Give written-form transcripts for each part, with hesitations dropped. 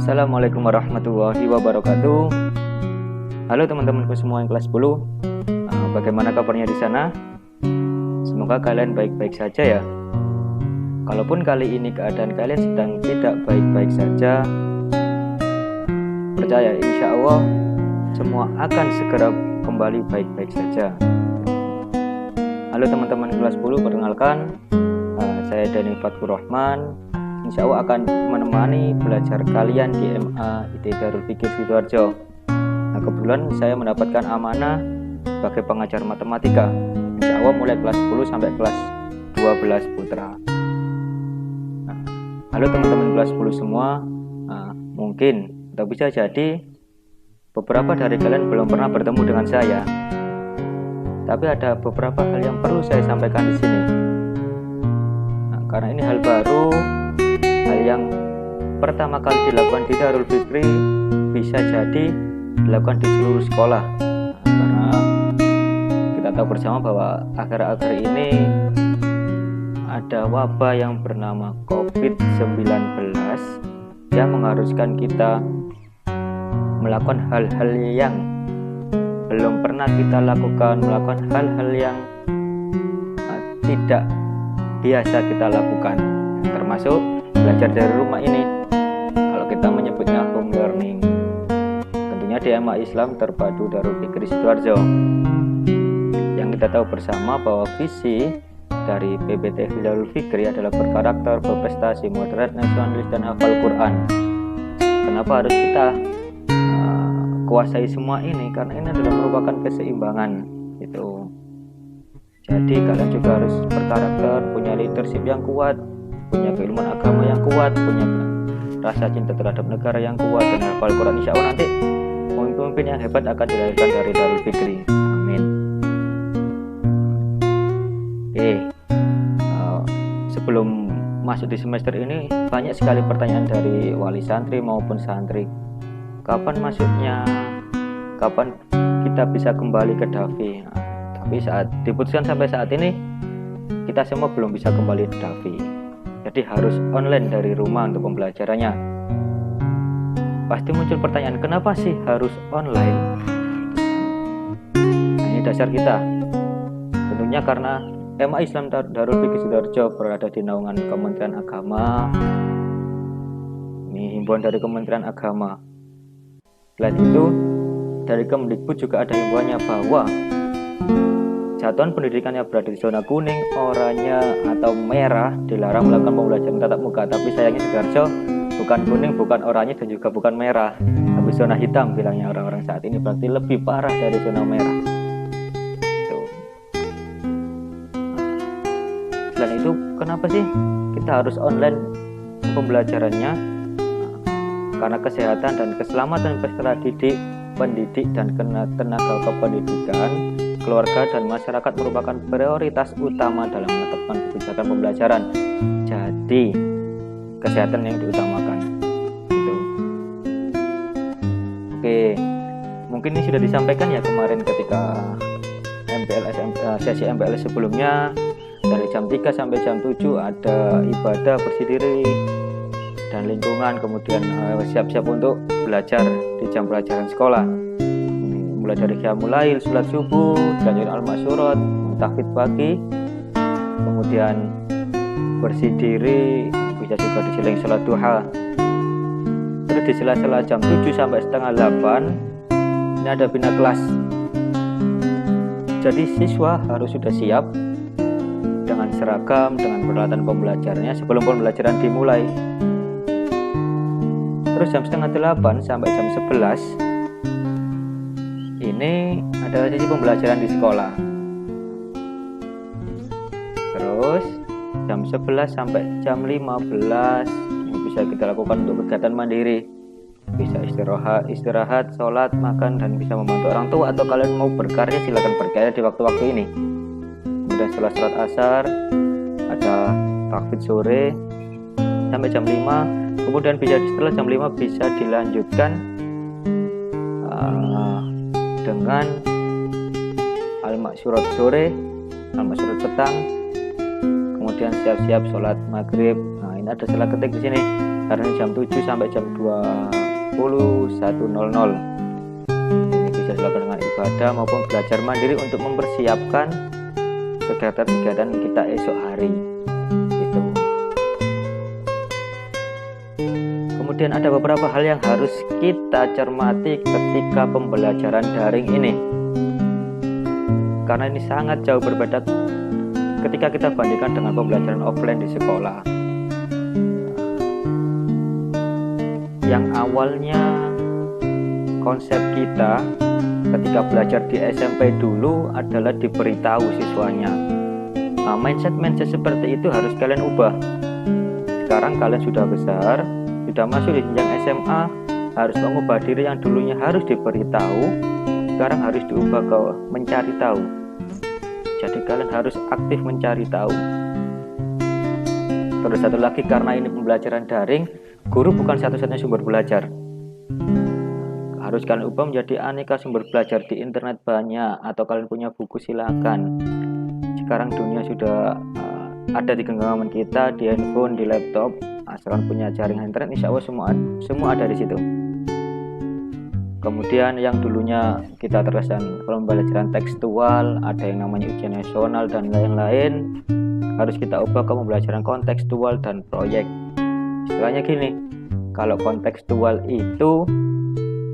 Assalamualaikum warahmatullahi wabarakatuh. Halo teman-temanku semua yang kelas 10. Bagaimana kabarnya di sana? Semoga kalian baik-baik saja ya. Kalaupun kali ini keadaan kalian sedang tidak baik-baik saja, percaya insya Allah semua akan segera kembali baik-baik saja. Halo teman-teman kelas 10, perkenalkan, saya Dani Fatkur Rahman. Insya Allah akan menemani belajar kalian di MA IT Darul Fikri Sidoarjo. Nah, kebetulan saya mendapatkan amanah sebagai pengajar matematika. Insya Allah mulai kelas 10 sampai kelas 12 putra. Nah, halo teman-teman kelas 10 semua. Mungkin atau bisa jadi beberapa dari kalian belum pernah bertemu dengan saya. Tapi ada beberapa hal yang perlu saya sampaikan di sini. Nah, karena ini hal baru, hal yang pertama kali dilakukan di Darul Fikri, bisa jadi dilakukan di seluruh sekolah. Karena kita tahu bersama bahwa akhir-akhir ini ada wabah yang bernama COVID-19 yang mengharuskan kita melakukan hal-hal yang belum pernah kita lakukan, melakukan hal-hal yang tidak biasa kita lakukan, termasuk belajar dari rumah ini. Kalau kita menyebutnya home learning, tentunya di MA Islam Terpadu Darul Fikri Sidoarjo. Yang kita tahu bersama bahwa visi dari PBT Darul Fikri adalah berkarakter, berprestasi, moderat, nasionalis, dan hafal Quran. Kenapa harus kita kuasai semua ini? Karena ini adalah merupakan keseimbangan gitu. Jadi kalian juga harus berkarakter, punya leadership yang kuat, punya keilmuan agama yang kuat, punya rasa cinta terhadap negara yang kuat, dan hafal Quran. Insya Allah nanti pemimpin yang hebat akan dilahirkan dari Darul Fikri. Amin. Oke, sebelum masuk di semester ini banyak sekali pertanyaan dari wali santri maupun santri. Kapan masuknya? Kapan kita bisa kembali ke Davi? Tapi saat diputuskan sampai saat ini kita semua belum bisa kembali ke Davi. Jadi harus online dari rumah untuk pembelajarannya. Pasti muncul pertanyaan, kenapa sih harus online? Nah, ini dasar kita. Tentunya karena MA Islam Darul Fikri Sidoarjo berada di naungan Kementerian Agama. Ini himbauan dari Kementerian Agama. Selain itu, dari Kemdikbud juga ada himbauannya bahwa satuan pendidikan yang berada di zona kuning, oranye, atau merah dilarang melakukan pembelajaran tatap muka. Tapi sayangnya Sidoarjo bukan kuning, bukan oranye, dan juga bukan merah, tapi zona hitam bilangnya orang-orang saat ini. Berarti lebih parah dari zona merah. Selain itu, kenapa sih kita harus online pembelajarannya? Karena kesehatan dan keselamatan peserta didik, pendidik, dan tenaga kependidikan, keluarga, dan masyarakat merupakan prioritas utama dalam menetapkan kebijakan pembelajaran. Jadi kesehatan yang diutamakan gitu. Oke, mungkin ini sudah disampaikan ya kemarin ketika sesi MPLS sebelumnya. Dari jam 3 sampai jam 7 ada ibadah bersih diri dan lingkungan, kemudian siap-siap untuk belajar di jam pelajaran sekolah. Mulai dari qiyamul lail, sholat subuh, dilanjutkan al-masyurat, tahfidz pagi, kemudian bersih diri, bisa juga diseling sholat duha. Terus di sela-sela jam 7 sampai setengah 8 ini ada bina kelas. Jadi siswa harus sudah siap dengan seragam, dengan peralatan pembelajarannya sebelum pembelajaran dimulai. Terus jam setengah 8 sampai jam 11 ini adalah sesi pembelajaran di sekolah. Terus jam 11 sampai jam 15 ini bisa kita lakukan untuk kegiatan mandiri. Bisa istirahat, sholat, makan, dan bisa membantu orang tua, atau kalian mau berkarya silakan berkarya di waktu-waktu ini. Kemudian setelah sholat asar ada tahfidz sore sampai jam 5. Kemudian bisa setelah jam 5 bisa dilanjutkan dengan al-masyurat sore, al-masyurat petang, kemudian siap-siap sholat maghrib. Nah, ini ada salah ketik di sini karena jam 7 sampai jam 21.00. Ini bisa dilakukan dengan ibadah maupun belajar mandiri untuk mempersiapkan kegiatan-kegiatan kita esok hari. Gitu. Kemudian ada beberapa hal yang harus kita cermati ketika pembelajaran daring ini, karena ini sangat jauh berbeda ketika kita bandingkan dengan pembelajaran offline di sekolah. Yang awalnya konsep kita ketika belajar di SMP dulu adalah diberitahu siswanya. Mindset seperti itu harus kalian ubah. Sekarang kalian sudah besar, sudah masuk di jenjang SMA, harus mengubah diri yang dulunya harus diberitahu, sekarang harus diubah ke mencari tahu. Jadi kalian harus aktif mencari tahu. Terus satu lagi, karena ini pembelajaran daring, guru bukan satu-satunya sumber belajar. Harus kalian ubah menjadi aneka sumber belajar. Di internet banyak, atau kalian punya buku silakan. Sekarang dunia sudah ada di genggaman kita, di handphone, di laptop. Asalkan punya jaringan internet, insya Allah semua ada di situ. Kemudian yang dulunya kita terkesan pembelajaran tekstual, ada yang namanya ujian nasional dan lain-lain, harus kita ubah ke pembelajaran kontekstual dan proyek. Istilahnya gini, kalau kontekstual itu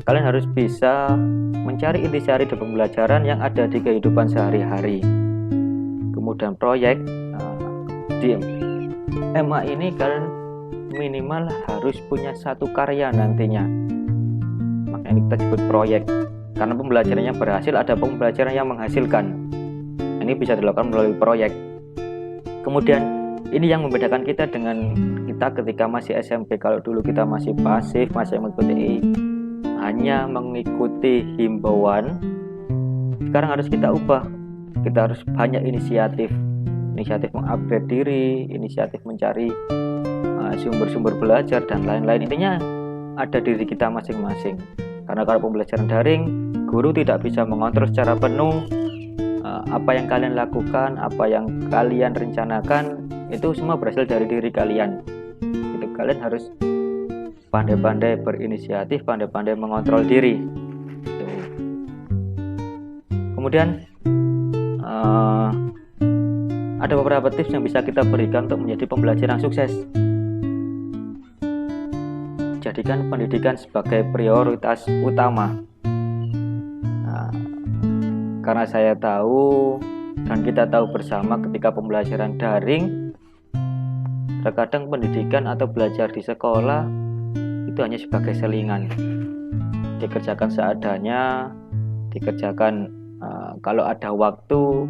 kalian harus bisa mencari intisari dari pembelajaran yang ada di kehidupan sehari-hari. Kemudian proyek, di MA ini kalian minimal harus punya satu karya nantinya. Makanya kita sebut proyek, karena pembelajarannya berhasil, ada pembelajaran yang menghasilkan. Ini bisa dilakukan melalui proyek. Kemudian ini yang membedakan kita dengan kita ketika masih SMP. Kalau dulu kita masih pasif, masih hanya mengikuti himbauan, sekarang harus kita ubah. Kita harus banyak inisiatif mengupgrade diri, inisiatif mencari sumber-sumber belajar dan lain-lain. Intinya ada diri kita masing-masing. Karena kalau pembelajaran daring, guru tidak bisa mengontrol secara penuh apa yang kalian lakukan, apa yang kalian rencanakan, itu semua berasal dari diri kalian. Itu kalian harus pandai-pandai berinisiatif, pandai-pandai mengontrol diri. Kemudian ada beberapa tips yang bisa kita berikan untuk menjadi pembelajar yang sukses. Jadikan pendidikan sebagai prioritas utama. Karena saya tahu dan kita tahu bersama ketika pembelajaran daring, terkadang pendidikan atau belajar di sekolah itu hanya sebagai selingan, dikerjakan seadanya, dikerjakan kalau ada waktu,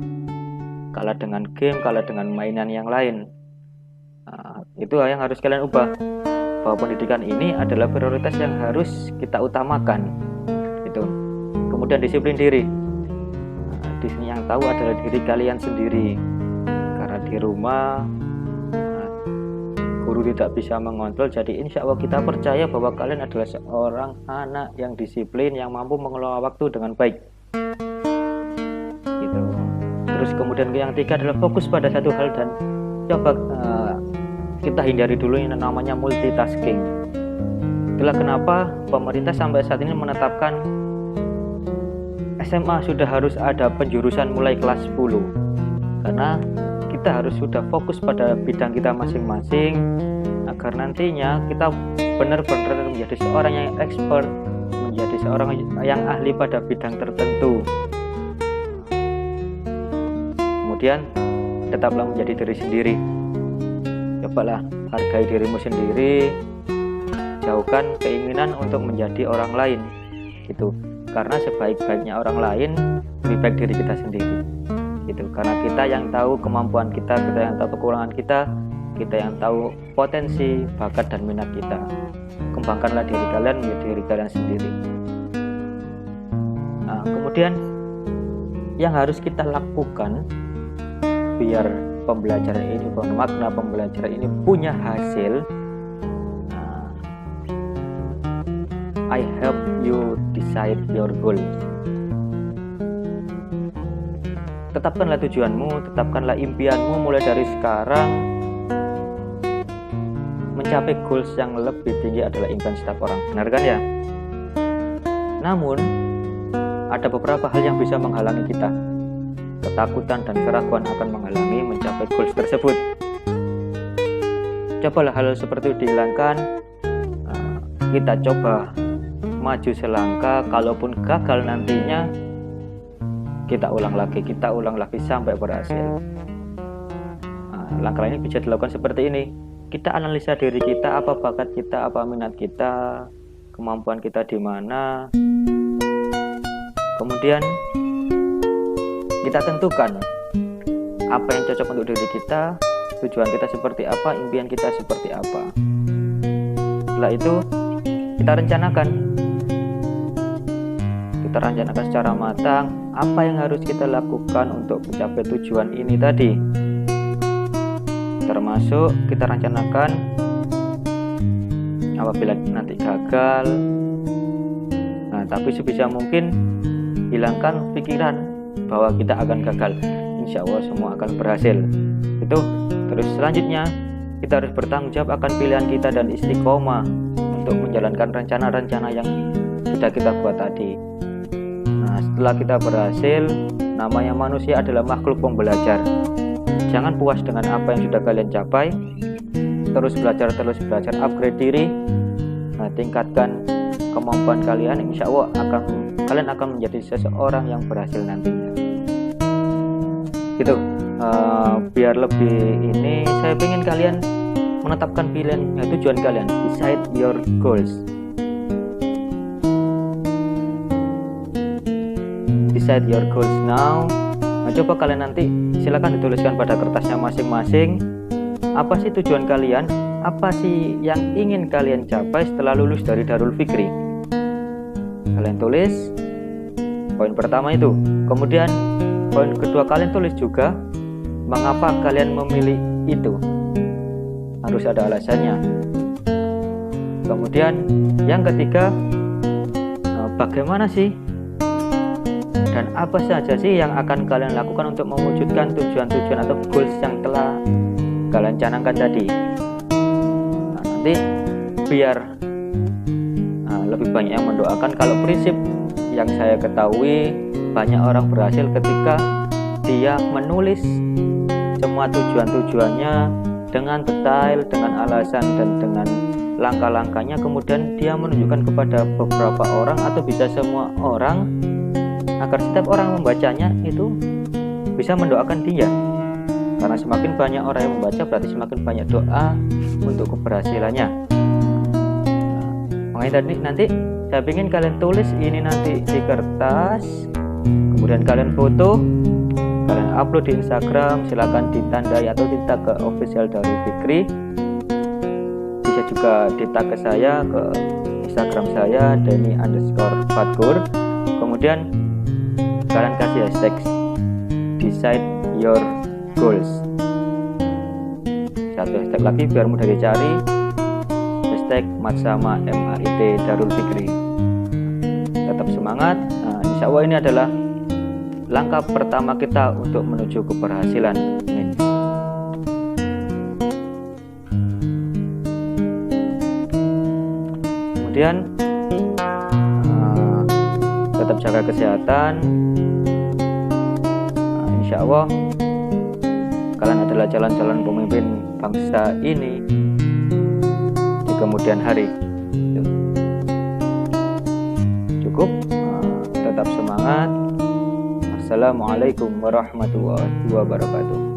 kalah dengan game, kalah dengan mainan yang lain. Itu yang harus kalian ubah, bahwa pendidikan ini adalah prioritas yang harus kita utamakan. Itu. Kemudian disiplin diri. Di sini yang tahu adalah diri kalian sendiri, karena di rumah guru tidak bisa mengontrol. Jadi insya Allah kita percaya bahwa kalian adalah seorang anak yang disiplin, yang mampu mengelola waktu dengan baik. Gitu. Terus kemudian yang ketiga adalah fokus pada satu hal dan coba kita hindari dulu yang namanya multitasking. Itulah kenapa pemerintah sampai saat ini menetapkan SMA sudah harus ada penjurusan mulai kelas 10, karena kita harus sudah fokus pada bidang kita masing-masing agar nantinya kita benar-benar menjadi seorang yang expert, menjadi seorang yang ahli pada bidang tertentu. Kemudian tetaplah menjadi diri sendiri. Cobalah hargai dirimu sendiri, jauhkan keinginan untuk menjadi orang lain. Gitu. Karena sebaik-baiknya orang lain lebih baik diri kita sendiri. Gitu. Karena kita yang tahu kemampuan kita yang tahu kekurangan kita yang tahu potensi, bakat dan minat kita. Kembangkanlah diri kalian menjadi diri kalian sendiri. Nah, kemudian yang harus kita lakukan biar pembelajaran ini, makna pembelajaran ini punya hasil. I help you decide your goal. Tetapkanlah tujuanmu, tetapkanlah impianmu mulai dari sekarang. mencapai goals yang lebih tinggi adalah impian setiap orang, benar kan ya? Namun ada beberapa hal yang bisa menghalangi kita. Ketakutan dan keraguan akan menghalangi mencapai goals tersebut. Cobalah hal seperti itu dihilangkan. Kita coba maju selangkah, kalaupun gagal nantinya kita ulang lagi sampai berhasil. Langkah ini bisa dilakukan seperti ini. Kita analisa diri kita, apa bakat kita, apa minat kita, kemampuan kita di mana. Kemudian kita tentukan apa yang cocok untuk diri kita, tujuan kita seperti apa, impian kita seperti apa. Setelah itu kita rencanakan secara matang apa yang harus kita lakukan untuk mencapai tujuan ini tadi. Termasuk kita rencanakan apabila nanti gagal. Tapi sebisa mungkin hilangkan pikiran bahwa kita akan gagal. Insya Allah semua akan berhasil. Itu. Terus selanjutnya kita harus bertanggung jawab akan pilihan kita dan istiqomah untuk menjalankan rencana-rencana yang sudah kita buat tadi. Setelah kita berhasil, namanya manusia adalah makhluk pembelajar. Jangan puas dengan apa yang sudah kalian capai. Terus belajar, upgrade diri. Tingkatkan kemampuan kalian. Insya Allah kalian akan menjadi seseorang yang berhasil nantinya. Gitu. Biar lebih ini, saya ingin kalian menetapkan pilihan tujuan kalian. Decide your goals. Decide your goals now. Coba kalian nanti silakan dituliskan pada kertasnya masing-masing. Apa sih tujuan kalian? Apa sih yang ingin kalian capai setelah lulus dari Darul Fikri? Kalian tulis poin pertama itu. Kemudian poin kedua kalian tulis juga mengapa kalian memilih itu. Harus ada alasannya. Kemudian yang ketiga, bagaimana sih dan apa saja sih yang akan kalian lakukan untuk mewujudkan tujuan-tujuan atau goals yang telah kalian canangkan tadi. Nanti biar lebih banyak yang mendoakan. Kalau prinsip yang saya ketahui, banyak orang berhasil ketika dia menulis semua tujuan-tujuannya dengan detail, dengan alasan dan dengan langkah-langkahnya. Kemudian dia menunjukkan kepada beberapa orang atau bisa semua orang, agar setiap orang membacanya itu bisa mendoakan dia. Karena semakin banyak orang yang membaca, berarti semakin banyak doa untuk keberhasilannya. Makanya tadi nanti saya ingin kalian tulis ini nanti di kertas, kemudian kalian foto, kalian upload di Instagram. Silakan ditandai atau ditag ke official Darul Fikri. Bisa juga ditag ke saya, ke Instagram saya Denny_Fatkur. Kemudian kalian kasih hashtag decide your goals. Satu hashtag lagi biar mudah dicari, hashtag Matsama MAIT Darul Fikri. Tetap semangat. Insya Allah ini adalah langkah pertama kita untuk menuju keberhasilan. Kemudian tetap jaga kesehatan. Insya Allah kalian adalah calon-calon pemimpin bangsa ini di kemudian hari. Cukup. Tetap semangat. Assalamualaikum warahmatullahi wabarakatuh.